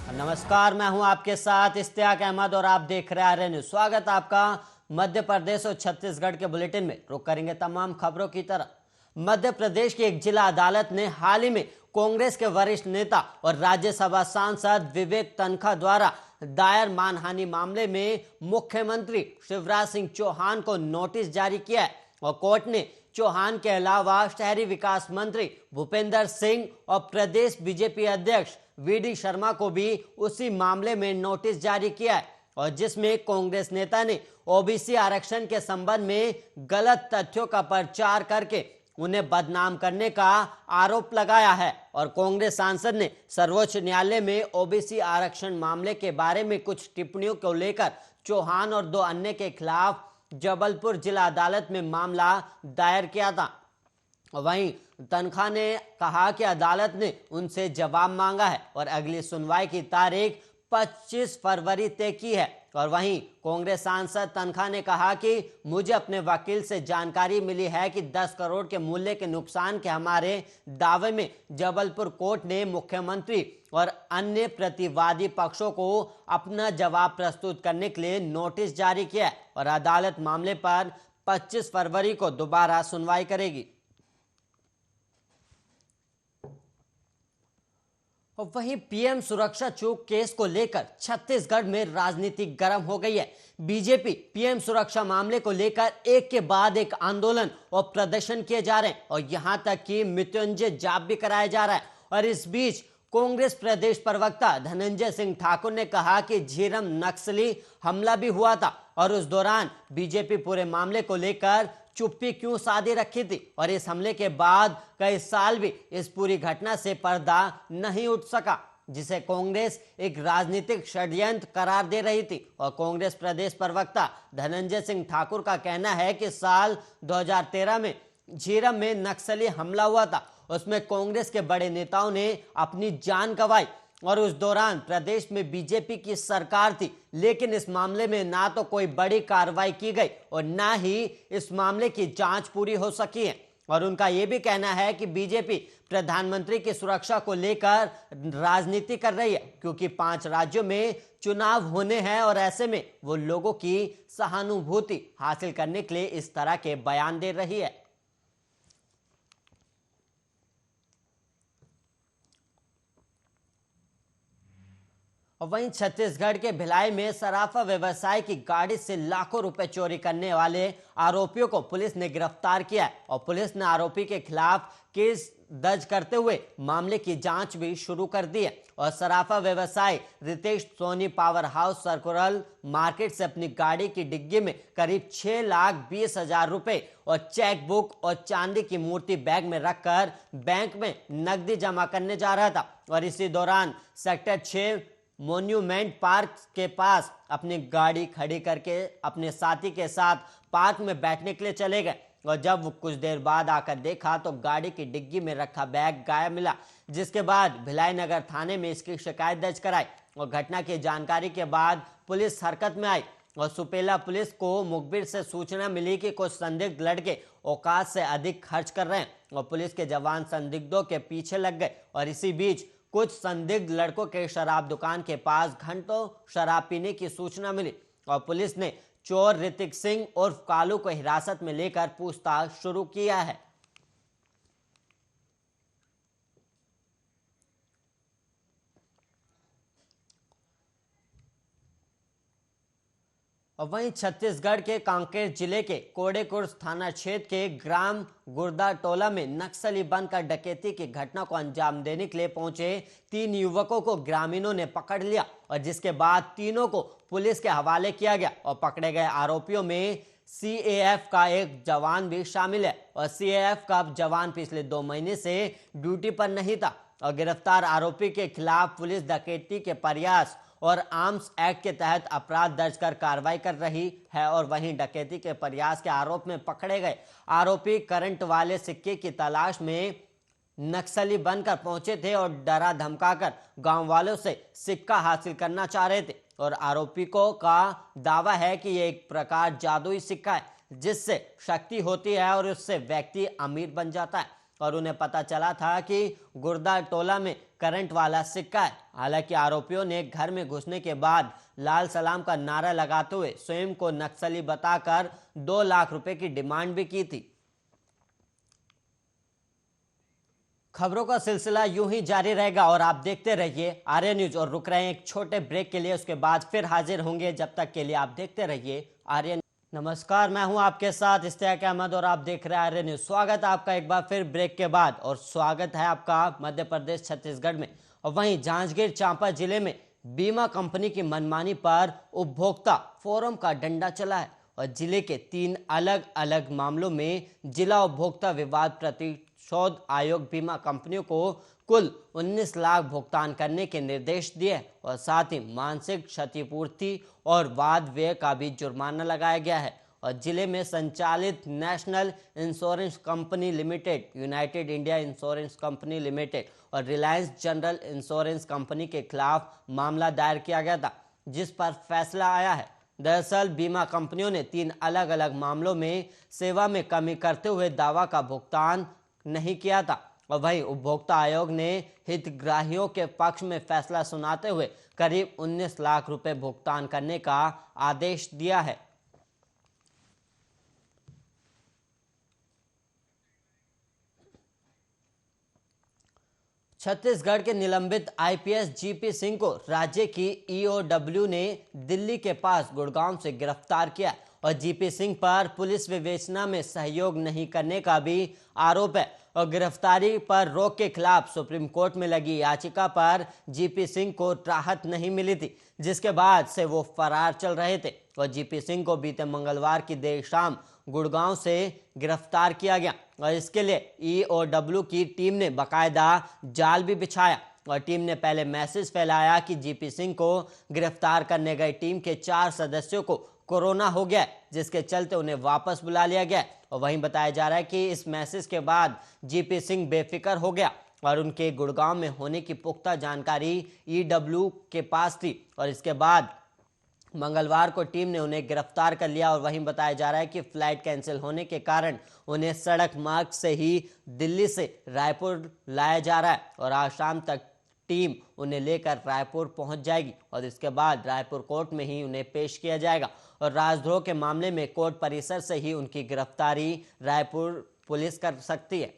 नमस्कार, मैं हूं आपके साथ इश्तियाक अहमद और आप देख रहे हैं आर्य न्यूज। स्वागत आपका मध्य प्रदेश और छत्तीसगढ़ के बुलेटिन में। रुक करेंगे तमाम खबरों की तरफ। मध्य प्रदेश की एक जिला अदालत ने हाल ही में कांग्रेस के वरिष्ठ नेता और राज्यसभा सांसद विवेक तनखा द्वारा दायर मानहानि मामले में मुख्यमंत्री शिवराज सिंह चौहान को नोटिस जारी किया है और कोर्ट ने चौहान के अलावा शहरी विकास मंत्री भूपेंद्र सिंह और प्रदेश बीजेपी अध्यक्ष वीडी शर्मा को भी उसी मामले में नोटिस जारी किया है और जिसमें कांग्रेस नेता ने ओबीसी आरक्षण के संबंध में गलत तथ्यों का प्रचार करके उन्हें बदनाम करने का आरोप लगाया है। और कांग्रेस सांसद ने सर्वोच्च न्यायालय में ओबीसी आरक्षण मामले के बारे में कुछ टिप्पणियों को लेकर चौहान और दो अन्य के खिलाफ जबलपुर जिला अदालत में मामला दायर किया था। वहीं तनखा ने कहा कि अदालत ने उनसे जवाब मांगा है और अगली सुनवाई की तारीख 25 फरवरी तय की है। और वहीं कांग्रेस सांसद तनखा ने कहा कि मुझे अपने वकील से जानकारी मिली है कि 10 करोड़ के मूल्य के नुकसान के हमारे दावे में जबलपुर कोर्ट ने मुख्यमंत्री और अन्य प्रतिवादी पक्षों को अपना जवाब प्रस्तुत करने के लिए नोटिस जारी किया है और अदालत मामले पर 25 फरवरी को दोबारा सुनवाई करेगी। और वहीं पीएम सुरक्षा चौक केस को लेकर छत्तीसगढ़ में राजनीति गर्म हो गई है। बीजेपी पीएम सुरक्षा मामले को लेकर एक के बाद एक आंदोलन और प्रदर्शन किए जा रहे हैं और यहां तक कि मृत्युंजय जाप भी कराया जा रहा है। और इस बीच कांग्रेस प्रदेश प्रवक्ता धनंजय सिंह ठाकुर ने कहा कि झीरम नक्सली हमला भी हुआ था और उस दौरान बीजेपी पूरे मामले को लेकर चुप्पी क्यों साधे रखी थी और इस हमले के बाद कई साल भी इस पूरी घटना से पर्दा नहीं उठ सका, जिसे कांग्रेस एक राजनीतिक षड्यंत्र करार दे रही थी। और कांग्रेस प्रदेश प्रवक्ता धनंजय सिंह ठाकुर का कहना है कि साल 2013 में झीरम में नक्सली हमला हुआ था, उसमें कांग्रेस के बड़े नेताओं ने अपनी जान गंवाई और उस दौरान प्रदेश में बीजेपी की सरकार थी, लेकिन इस मामले में ना तो कोई बड़ी कार्रवाई की गई और ना ही इस मामले की जांच पूरी हो सकी है। और उनका यह भी कहना है कि बीजेपी प्रधानमंत्री की सुरक्षा को लेकर राजनीति कर रही है क्योंकि 5 राज्यों में चुनाव होने हैं और ऐसे में वो लोगों की सहानुभूति हासिल करने के लिए इस तरह के बयान दे रही है। और वहीं छत्तीसगढ़ के भिलाई में सराफा व्यवसाय की गाड़ी से लाखों रुपए चोरी करने वाले आरोपियों को पुलिस ने गिरफ्तार किया है और पुलिस ने आरोपी के खिलाफ केस दर्ज करते हुए मामले की जांच भी शुरू कर दी है। और सराफा व्यवसायी Ritesh Soni power house circular market से अपनी गाड़ी की डिग्गी में करीब 6,20,000 रुपए और चेक बुक और चांदी की मूर्ति बैग में रखकर बैंक में नकदी जमा करने जा रहा था और इसी दौरान सेक्टर 6 मोन्यूमेंट पार्क के पास अपनी गाड़ी खड़ी करके अपने साथी के साथ पार्क में बैठने के लिए चले गए और जब वो कुछ देर बाद आकर देखा तो गाड़ी की डिग्गी में रखा बैग गायब मिला, जिसके बाद भिलाई नगर थाने में इसकी शिकायत दर्ज कराई और घटना की जानकारी के बाद पुलिस हरकत में आई और सुपेला पुलिस को मुखबिर से सूचना मिली कि कुछ संदिग्ध लड़के औकात से अधिक खर्च कर रहे हैं और पुलिस के जवान संदिग्धों के पीछे लग गए और इसी बीच कुछ संदिग्ध लड़कों के शराब दुकान के पास घंटों शराब पीने की सूचना मिली और पुलिस ने चोर ऋतिक सिंह उर्फ कालू को हिरासत में लेकर पूछताछ शुरू किया है। और वहीं छत्तीसगढ़ के कांकेर जिले के कोडेकुर्स थाना क्षेत्र के ग्राम गुर्दा टोला में नक्सली बनकर डकैती की घटना को अंजाम देने के लिए पहुंचे 3 युवकों को ग्रामीणों ने पकड़ लिया और जिसके बाद तीनों को पुलिस के हवाले किया गया और पकड़े गए आरोपियों में सीएएफ का एक जवान भी शामिल है और सीएएफ का जवान पिछले 2 महीने से ड्यूटी पर नहीं था और गिरफ्तार आरोपी के खिलाफ पुलिस डकैती के प्रयास और आर्म्स एक्ट के तहत अपराध दर्ज कर कार्रवाई कर रही है। और वहीं डकैती के प्रयास के आरोप में पकड़े गए आरोपी करंट वाले सिक्के की तलाश में नक्सली बनकर पहुंचे थे और डरा धमकाकर गांव वालों से सिक्का हासिल करना चाह रहे थे और आरोपियों का दावा है कि यह एक प्रकार जादुई सिक्का है जिससे शक्ति होती है और उससे व्यक्ति अमीर बन जाता है। और उन्हें पता चला था कि गुर्दा टोला में करंट वाला सिक्का है। हालांकि आरोपियों ने घर में घुसने के बाद लाल सलाम का नारा लगाते हुए स्वयं को नक्सली बताकर 2 लाख रुपए की डिमांड भी की थी। खबरों का सिलसिला यूं ही जारी रहेगा और आप देखते रहिए आर्य न्यूज। और रुक रहे हैं एक छोटे ब्रेक के लिए, उसके बाद फिर हाजिर होंगे। जब तक के लिए आप देखते रहिए आर्य। नमस्कार, मैं हूं आपके साथ इश्तियाक अहमद और आप देख रहे हैं आर्य न्यूज। स्वागत है आपका एक बार फिर ब्रेक के बाद, और स्वागत है आपका मध्य प्रदेश छत्तीसगढ़ में। और वहीं जांजगीर चांपा जिले में बीमा कंपनी की मनमानी पर उपभोक्ता फोरम का डंडा चला है। और जिले के 3 अलग अलग मामलों में जिला उपभोक्ता विवाद प्रतिशोध आयोग बीमा कंपनियों को कुल 19 लाख भुगतान करने के निर्देश दिए और साथ ही मानसिक क्षतिपूर्ति और वाद व्यय का भी जुर्माना लगाया गया है। और जिले में संचालित national insurance company limited, United India insurance company limited और रिलायंस जनरल इंश्योरेंस कंपनी के खिलाफ मामला दायर किया गया था, जिस पर फैसला आया है। दरअसल बीमा कंपनियों ने 3 अलग अलग मामलों में सेवा में कमी करते हुए दावा का भुगतान नहीं किया था। और वहीं उपभोक्ता आयोग ने हितग्राहियों के पक्ष में फैसला सुनाते हुए करीब 19 लाख रुपए भुगतान करने का आदेश दिया है। छत्तीसगढ़ के निलंबित आईपीएस जीपी सिंह को राज्य की ईओडब्ल्यू ने दिल्ली के पास गुड़गांव से गिरफ्तार किया और जीपी सिंह पर पुलिस विवेचना में सहयोग नहीं करने का भी आरोप है। और गिरफ्तारी पर रोक के खिलाफ सुप्रीम कोर्ट में लगी याचिका पर जीपी सिंह को राहत नहीं मिली थी, जिसके बाद से वो फरार चल रहे थे। और जीपी सिंह को बीते मंगलवार की देर शाम गुड़गांव से गिरफ्तार किया गया और इसके लिए ईओडब्ल्यू की टीम ने बाकायदा जाल भी बिछाया। और टीम ने पहले मैसेज फैलाया कि जीपी सिंह को गिरफ्तार करने गई टीम के 4 सदस्यों को कोरोना हो गया, जिसके चलते उन्हें वापस बुला लिया गया। और वहीं बताया जा रहा है कि इस मैसेज के बाद जीपी सिंह बेफिक्र हो गया और उनके गुड़गांव में होने की पुख्ता जानकारी ईडब्ल्यू के पास थी। और इसके बाद मंगलवार को टीम ने उन्हें गिरफ्तार कर लिया। और वहीं बताया जा रहा है कि फ्लाइट कैंसिल होने के कारण उन्हें सड़क मार्ग से ही दिल्ली से रायपुर लाया जा रहा है और आज शाम तक टीम उन्हें लेकर रायपुर पहुंच जाएगी और इसके बाद रायपुर कोर्ट में ही उन्हें पेश किया जाएगा। और राजद्रोह के मामले में कोर्ट परिसर से ही उनकी गिरफ्तारी रायपुर पुलिस कर सकती है।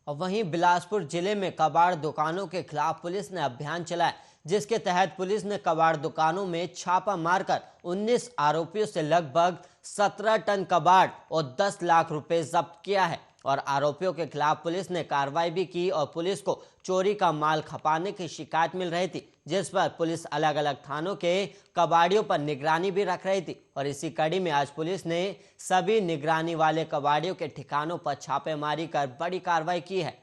और वहीं बिलासपुर जिले में कबाड़ दुकानों के खिलाफ पुलिस ने अभियान चलाया, जिसके तहत पुलिस ने कबाड़ दुकानों में छापा मारकर 19 आरोपियों से लगभग 17 टन कबाड़ और 10 लाख रुपए जब्त किया है। और आरोपियों के खिलाफ पुलिस ने कार्रवाई भी की और पुलिस को चोरी का माल खपाने की शिकायत मिल रही थी, जिस पर पुलिस अलग अलग थानों के कबाड़ियों पर निगरानी भी रख रही थी। और इसी कड़ी में आज पुलिस ने सभी निगरानी वाले कबाड़ियों के ठिकानों पर छापेमारी कर बड़ी कार्रवाई की है।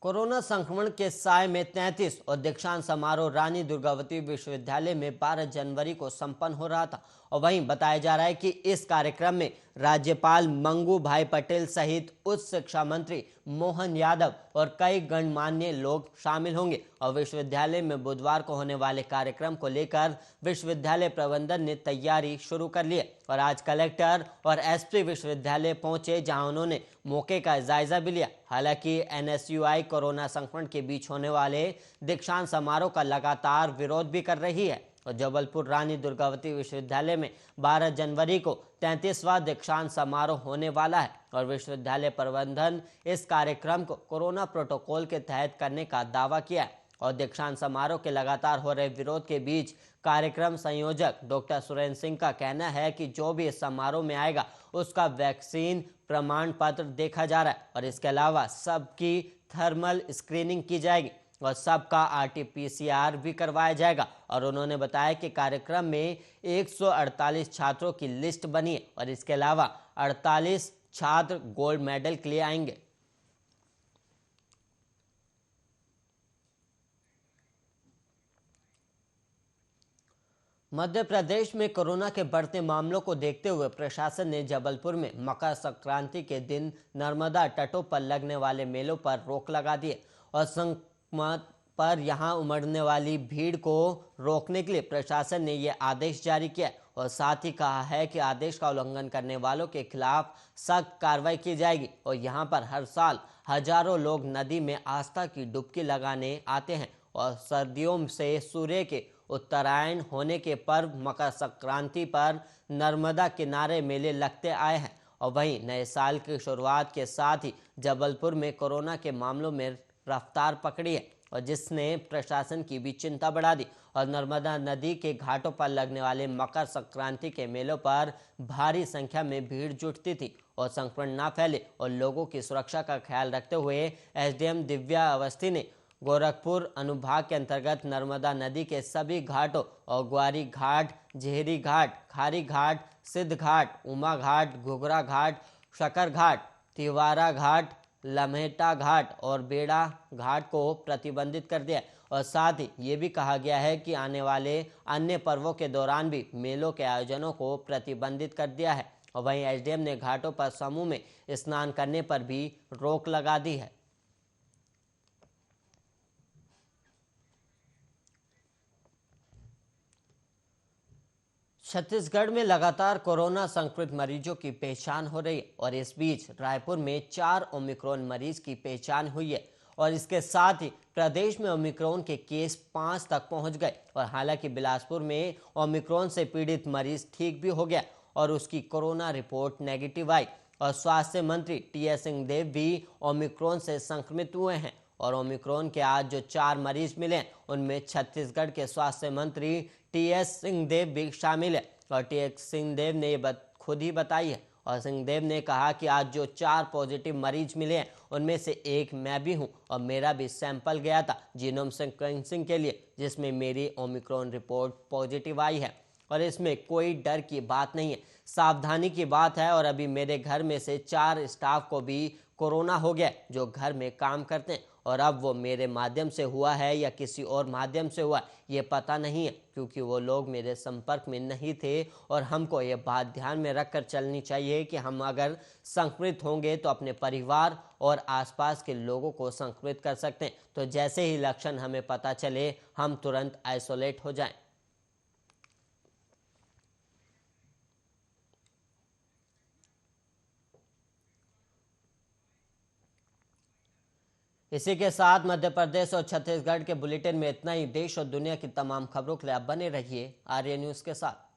कोरोना संक्रमण के साय में 33 और दीक्षांत समारोह रानी दुर्गावती विश्वविद्यालय में 12 जनवरी को संपन्न हो रहा था। और वहीं बताया जा रहा है कि इस कार्यक्रम में राज्यपाल मंगू भाई पटेल सहित उच्च शिक्षा मंत्री मोहन यादव और कई गणमान्य लोग शामिल होंगे। और विश्वविद्यालय में बुधवार को होने वाले कार्यक्रम को लेकर विश्वविद्यालय प्रबंधन ने तैयारी शुरू कर ली है। और आज कलेक्टर और एसपी विश्वविद्यालय पहुंचे, जहां उन्होंने मौके का जायजा भी लिया। हालांकि एनएसयूआई कोरोना संक्रमण के बीच होने वाले दीक्षांत समारोह का लगातार विरोध भी कर रही है। और जबलपुर रानी दुर्गावती विश्वविद्यालय में 12 जनवरी को 33वां दीक्षांत समारोह होने वाला है और विश्वविद्यालय प्रबंधन इस कार्यक्रम को कोरोना प्रोटोकॉल के तहत करने का दावा किया है। और दीक्षांत समारोह के लगातार हो रहे विरोध के बीच कार्यक्रम संयोजक डॉक्टर सुरेंद्र सिंह का कहना है कि जो भी इस समारोह में आएगा उसका वैक्सीन प्रमाण पत्र देखा जा रहा है और इसके अलावा सबकी थर्मल स्क्रीनिंग की जाएगी और सबका आरटीपीसीआर भी करवाया जाएगा। और उन्होंने बताया कि कार्यक्रम में 148 छात्रों की लिस्ट बनी है और इसके अलावा 48 छात्र गोल्ड मेडल के लिए आएंगे। मध्य प्रदेश में कोरोना के बढ़ते मामलों को देखते हुए प्रशासन ने जबलपुर में मकर संक्रांति के दिन नर्मदा तटों पर लगने वाले मेलों पर रोक लगा दी है और संक्रमण पर यहां उमड़ने वाली भीड़ को रोकने के लिए प्रशासन ने ये आदेश जारी किया है और साथ ही कहा है कि आदेश का उल्लंघन करने वालों के खिलाफ सख्त कार्रवाई की जाएगी। और यहां पर हर साल हजारों लोग नदी में आस्था की डुबकी लगाने आते हैं और सर्दियों से सूर्य के उत्तरायण होने के पर्व मकर संक्रांति पर नर्मदा किनारे मेले लगते आए हैं। और वहीं नए साल की शुरुआत के साथ ही जबलपुर में कोरोना के मामलों में रफ्तार पकड़ी है और जिसने प्रशासन की भी चिंता बढ़ा दी और नर्मदा नदी के घाटों पर लगने वाले मकर संक्रांति के मेलों पर भारी संख्या में भीड़ जुटती थी और संक्रमण ना फैले और लोगों की सुरक्षा का ख्याल रखते हुए एसडीएम दिव्या अवस्थी ने गोरखपुर अनुभाग के अंतर्गत नर्मदा नदी के सभी घाटों और ग्वारी घाट, झेरी घाट, खारी घाट, सिद्ध घाट, उमा घाट, घुघरा घाट, शकर घाट, तिवारा घाट, लम्हेटा घाट और बेड़ा घाट को प्रतिबंधित कर दिया और साथ ही ये भी कहा गया है कि आने वाले अन्य पर्वों के दौरान भी मेलों के आयोजनों को प्रतिबंधित कर दिया है। और वहीं एसडीएम ने घाटों पर समूह में स्नान करने पर भी रोक लगा दी है। छत्तीसगढ़ में लगातार कोरोना संक्रमित मरीजों की पहचान हो रही है और इस बीच रायपुर में 4 ओमिक्रॉन मरीज की पहचान हुई है और इसके साथ ही प्रदेश में ओमिक्रॉन के केस 5 तक पहुंच गए। और हालांकि बिलासपुर में ओमिक्रॉन से पीड़ित मरीज ठीक भी हो गया और उसकी कोरोना रिपोर्ट नेगेटिव आई और स्वास्थ्य मंत्री टीएस सिंहदेव भी ओमिक्रॉन से संक्रमित हुए हैं। और ओमिक्रॉन के आज जो 4 मरीज मिले हैं उनमें छत्तीसगढ़ के स्वास्थ्य मंत्री टीएस सिंहदेव भी शामिल है और टीएस सिंहदेव ने ये खुद ही बताई है। और सिंहदेव ने कहा कि आज जो 4 पॉजिटिव मरीज मिले हैं उनमें से एक मैं भी हूं और मेरा भी सैंपल गया था जीनोम सीक्वेंसिंग के लिए, जिसमें मेरी ओमिक्रॉन रिपोर्ट पॉजिटिव आई है और इसमें कोई डर की बात नहीं है, सावधानी की बात है। और अभी मेरे घर में से 4 स्टाफ को भी कोरोना हो गया जो घर में काम करते हैं और अब वो मेरे माध्यम से हुआ है या किसी और माध्यम से हुआ ये पता नहीं है क्योंकि वो लोग मेरे संपर्क में नहीं थे। और हमको ये बात ध्यान में रखकर चलनी चाहिए कि हम अगर संक्रमित होंगे तो अपने परिवार और आसपास के लोगों को संक्रमित कर सकते हैं। तो जैसे ही लक्षण हमें पता चले हम तुरंत आइसोलेट हो जाएं। इसी के साथ मध्य प्रदेश और छत्तीसगढ़ के बुलेटिन में इतना ही। देश और दुनिया की तमाम खबरों के लिए आप बने रहिए आर्य न्यूज के साथ।